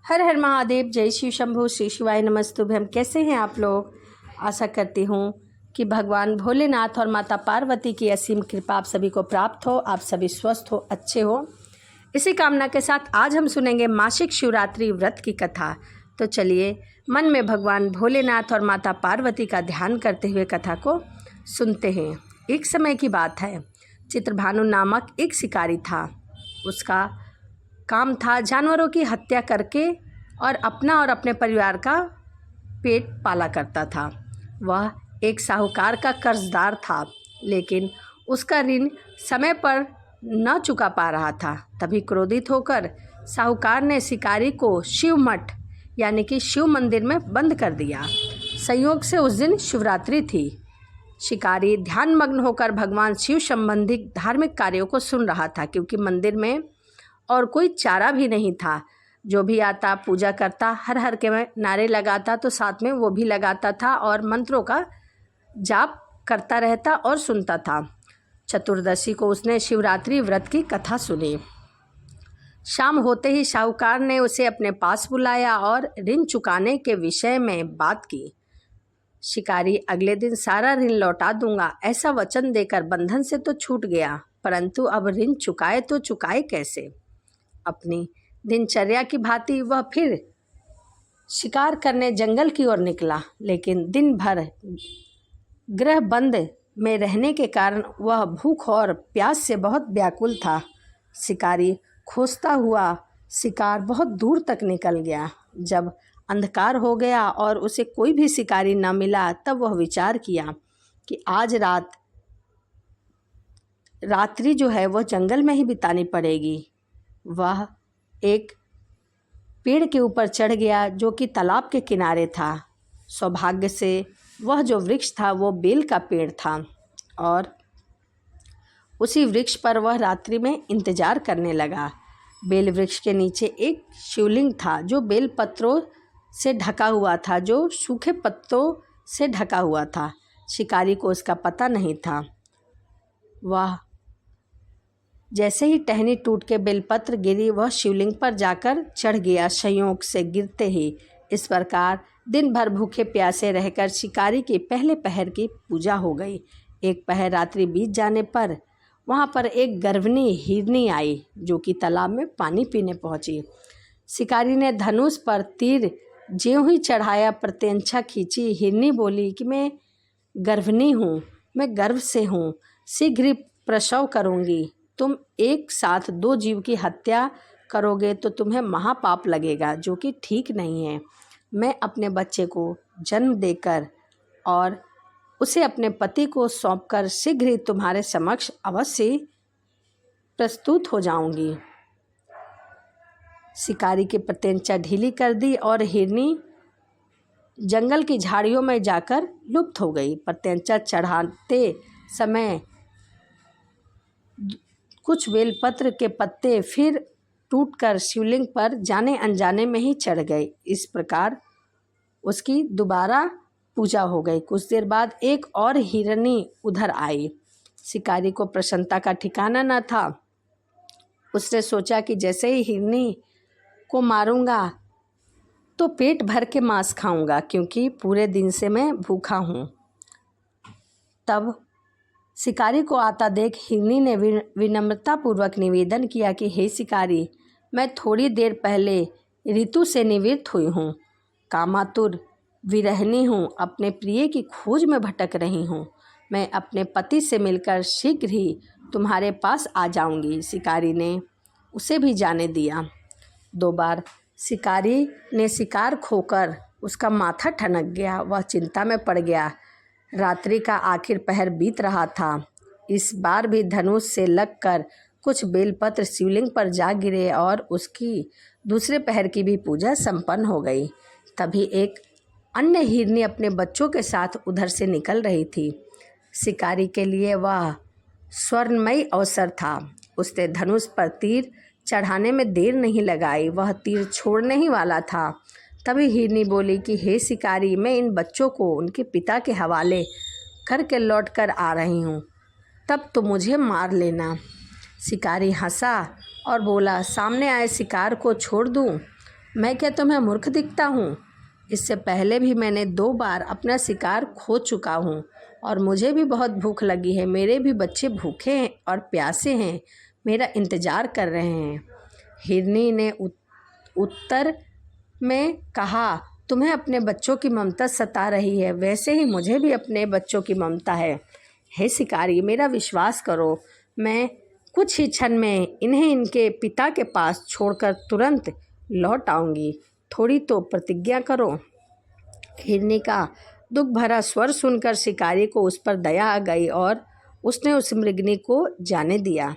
हर हर महादेव, जय शिव शंभू, श्री शिवाय नमस्तुभ्यम। कैसे हैं आप लोग? आशा करती हूँ कि भगवान भोलेनाथ और माता पार्वती की असीम कृपा आप सभी को प्राप्त हो, आप सभी स्वस्थ हो, अच्छे हो। इसी कामना के साथ आज हम सुनेंगे मासिक शिवरात्रि व्रत की कथा। तो चलिए मन में भगवान भोलेनाथ और माता पार्वती का ध्यान करते हुए कथा को सुनते हैं। एक समय की बात है, चित्रभानु नामक एक शिकारी था। उसका काम था जानवरों की हत्या करके और अपना और अपने परिवार का पेट पाला करता था। वह एक साहूकार का कर्जदार था, लेकिन उसका ऋण समय पर न चुका पा रहा था। तभी क्रोधित होकर साहूकार ने शिकारी को शिव मठ यानी कि शिव मंदिर में बंद कर दिया। संयोग से उस दिन शिवरात्रि थी। शिकारी ध्यानमग्न होकर भगवान शिव संबंधी धार्मिक कार्यों को सुन रहा था, क्योंकि मंदिर में और कोई चारा भी नहीं था। जो भी आता पूजा करता, हर हर के नारे लगाता तो साथ में वो भी लगाता था और मंत्रों का जाप करता रहता और सुनता था। चतुर्दशी को उसने शिवरात्रि व्रत की कथा सुनी। शाम होते ही साहूकार ने उसे अपने पास बुलाया और ऋण चुकाने के विषय में बात की। शिकारी अगले दिन सारा ऋण लौटा दूंगा ऐसा वचन देकर बंधन से तो छूट गया, परंतु अब ऋण चुकाए तो चुकाए कैसे? अपनी दिनचर्या की भांति वह फिर शिकार करने जंगल की ओर निकला, लेकिन दिन भर गृह बंद में रहने के कारण वह भूख और प्यास से बहुत व्याकुल था। शिकारी खोजता हुआ शिकार बहुत दूर तक निकल गया। जब अंधकार हो गया और उसे कोई भी शिकारी न मिला, तब वह विचार किया कि आज रात्रि जो है वह जंगल में ही बितानी पड़ेगी। वह एक पेड़ के ऊपर चढ़ गया जो कि तालाब के किनारे था। सौभाग्य से वह जो वृक्ष था वो बेल का पेड़ था और उसी वृक्ष पर वह रात्रि में इंतजार करने लगा। बेल वृक्ष के नीचे एक शिवलिंग था जो बेल पत्रों से ढका हुआ था, जो सूखे पत्तों से ढका हुआ था। शिकारी को उसका पता नहीं था। वह जैसे ही टहनी टूट के बेलपत्र गिरी, वह शिवलिंग पर जाकर चढ़ गया, संयोग से गिरते ही। इस प्रकार दिन भर भूखे प्यासे रहकर शिकारी की पहले पहर की पूजा हो गई। एक पहर रात्रि बीत जाने पर वहाँ पर एक गर्भनी हिरनी आई, जो कि तालाब में पानी पीने पहुँची। शिकारी ने धनुष पर तीर ज्यों ही चढ़ाया, प्रत्यंचा खींची। हिरनी बोली कि मैं गर्भनी हूँ, मैं गर्भ से हूँ, शीघ्र ही प्रसव करूँगी। तुम एक साथ दो जीव की हत्या करोगे तो तुम्हें महापाप लगेगा, जो कि ठीक नहीं है। मैं अपने बच्चे को जन्म देकर और उसे अपने पति को सौंपकर शीघ्र ही तुम्हारे समक्ष अवश्य प्रस्तुत हो जाऊंगी। शिकारी की प्रत्यंचा ढीली कर दी और हिरनी जंगल की झाड़ियों में जाकर लुप्त हो गई। प्रत्यंचा चढ़ाते समय कुछ बेलपत्र के पत्ते फिर टूटकर शिवलिंग पर जाने अनजाने में ही चढ़ गए। इस प्रकार उसकी दोबारा पूजा हो गई। कुछ देर बाद एक और हिरनी उधर आई। शिकारी को प्रसन्नता का ठिकाना न था। उसने सोचा कि जैसे ही हिरनी को मारूंगा तो पेट भर के मांस खाऊंगा, क्योंकि पूरे दिन से मैं भूखा हूँ। तब शिकारी को आता देख हिरनी ने विनम्रतापूर्वक निवेदन किया कि हे शिकारी, मैं थोड़ी देर पहले ऋतु से निवृत्त हुई हूँ, कामातुर विरहिणी हूँ, अपने प्रिय की खोज में भटक रही हूँ। मैं अपने पति से मिलकर शीघ्र ही तुम्हारे पास आ जाऊँगी। शिकारी ने उसे भी जाने दिया। 2 बार शिकारी ने शिकार खोकर उसका माथा ठनक गया। वह चिंता में पड़ गया। रात्रि का आखिर पहर बीत रहा था। इस बार भी धनुष से लगकर कुछ बेलपत्र शिवलिंग पर जा गिरे और उसकी दूसरे पहर की भी पूजा संपन्न हो गई। तभी एक अन्य हिरनी अपने बच्चों के साथ उधर से निकल रही थी। शिकारी के लिए वह स्वर्णमयी अवसर था। उसने धनुष पर तीर चढ़ाने में देर नहीं लगाई। वह तीर छोड़ने ही वाला था। तभी हिरनी बोली कि हे शिकारी, मैं इन बच्चों को उनके पिता के हवाले करके लौट कर आ रही हूँ, तब तो मुझे मार लेना। शिकारी हंसा और बोला, सामने आए शिकार को छोड़ दूँ? मैं क्या तुम्हें मूर्ख दिखता हूँ? इससे पहले भी मैंने 2 बार अपना शिकार खो चुका हूँ और मुझे भी बहुत भूख लगी है। मेरे भी बच्चे भूखे हैं और प्यासे हैं, मेरा इंतज़ार कर रहे हैं। हिरनी ने उत्तर में कहा, तुम्हें अपने बच्चों की ममता सता रही है, वैसे ही मुझे भी अपने बच्चों की ममता है। हे शिकारी, मेरा विश्वास करो, मैं कुछ ही क्षण में इन्हें इनके पिता के पास छोड़कर तुरंत लौट आऊँगी। थोड़ी तो प्रतिज्ञा करो। हिरनी का दुख भरा स्वर सुनकर शिकारी को उस पर दया आ गई और उसने उस मृगनी को जाने दिया।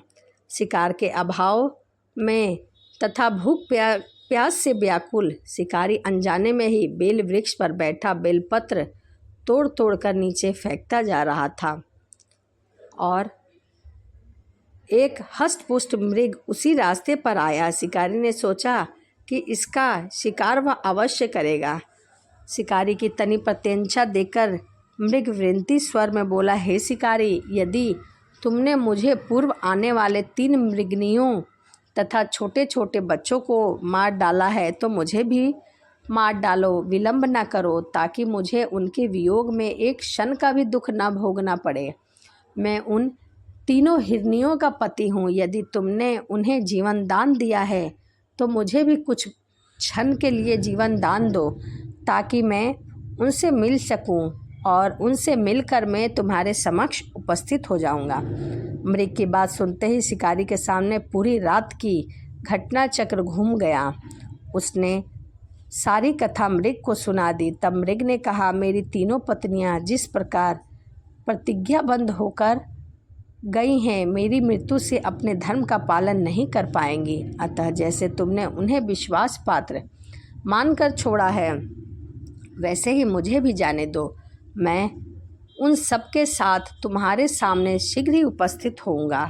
शिकार के अभाव में तथा भूख प्यास से व्याकुल शिकारी अनजाने में ही बेल वृक्ष पर बैठा बेलपत्र तोड़ तोड़ कर नीचे फेंकता जा रहा था और एक हष्टपुष्ट मृग उसी रास्ते पर आया। शिकारी ने सोचा कि इसका शिकार वह अवश्य करेगा। शिकारी की तनी प्रत्यंचा देखकर मृग विनती स्वर में बोला, हे शिकारी, यदि तुमने मुझे पूर्व आने वाले 3 मृगनियों तथा छोटे छोटे बच्चों को मार डाला है तो मुझे भी मार डालो। विलंब न करो ताकि मुझे उनके वियोग में एक क्षण का भी दुख न भोगना पड़े। मैं उन 3 हिरनियों का पति हूँ। यदि तुमने उन्हें जीवन दान दिया है तो मुझे भी कुछ क्षण के लिए जीवन दान दो ताकि मैं उनसे मिल सकूं और उनसे मिलकर मैं तुम्हारे समक्ष उपस्थित हो जाऊंगा। मृग की बात सुनते ही शिकारी के सामने पूरी रात की घटना चक्र घूम गया। उसने सारी कथा मृग को सुना दी। तब मृग ने कहा, मेरी 3 पत्नियां जिस प्रकार प्रतिज्ञाबद्ध होकर गई हैं, मेरी मृत्यु से अपने धर्म का पालन नहीं कर पाएंगी। अतः जैसे तुमने उन्हें विश्वास पात्र मानकर छोड़ा है, वैसे ही मुझे भी जाने दो। मैं उन सबके साथ तुम्हारे सामने शीघ्र ही उपस्थित होऊंगा।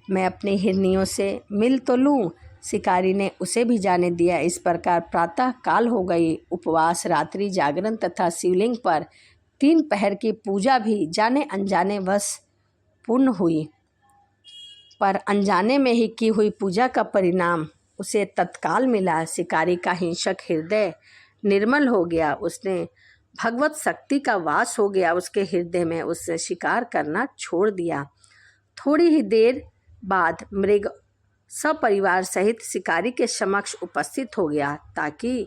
मैं अपनी हिरनियों से मिल तो लूँ। शिकारी ने उसे भी जाने दिया। इस प्रकार प्रातः काल हो गई। उपवास, रात्रि जागरण तथा शिवलिंग पर 3 पहर की पूजा भी जाने अनजाने वश पूर्ण हुई, पर अनजाने में ही की हुई पूजा का परिणाम उसे तत्काल मिला। शिकारी का हिंसक हृदय निर्मल हो गया। उसने भगवत शक्ति का वास हो गया उसके हृदय में। उसने शिकार करना छोड़ दिया। थोड़ी ही देर बाद मृग सपरिवार सहित शिकारी के समक्ष उपस्थित हो गया ताकि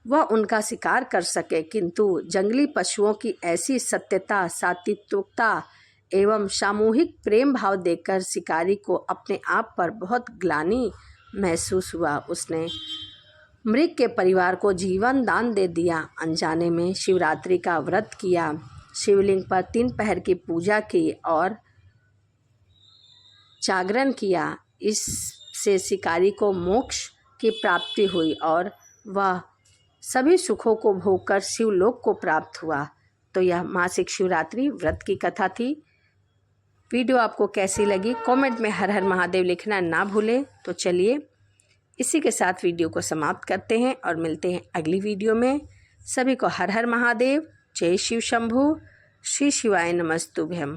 वह उनका शिकार कर सके, किंतु जंगली पशुओं की ऐसी सत्यता, सात्विकता एवं सामूहिक प्रेम भाव देखकर शिकारी को अपने आप पर बहुत ग्लानि महसूस हुआ। उसने मृग के परिवार को जीवन दान दे दिया। अनजाने में शिवरात्रि का व्रत किया, शिवलिंग पर 3 पहर की पूजा की और जागरण किया। इससे शिकारी को मोक्ष की प्राप्ति हुई और वह सभी सुखों को भोगकर शिवलोक को प्राप्त हुआ। तो यह मासिक शिवरात्रि व्रत की कथा थी। वीडियो आपको कैसी लगी कमेंट में हर हर महादेव लिखना ना भूलें। तो चलिए इसी के साथ वीडियो को समाप्त करते हैं और मिलते हैं अगली वीडियो में। सभी को हर हर महादेव। जय शिव शंभू। श्री शिवाय नमस्तुभ्यम।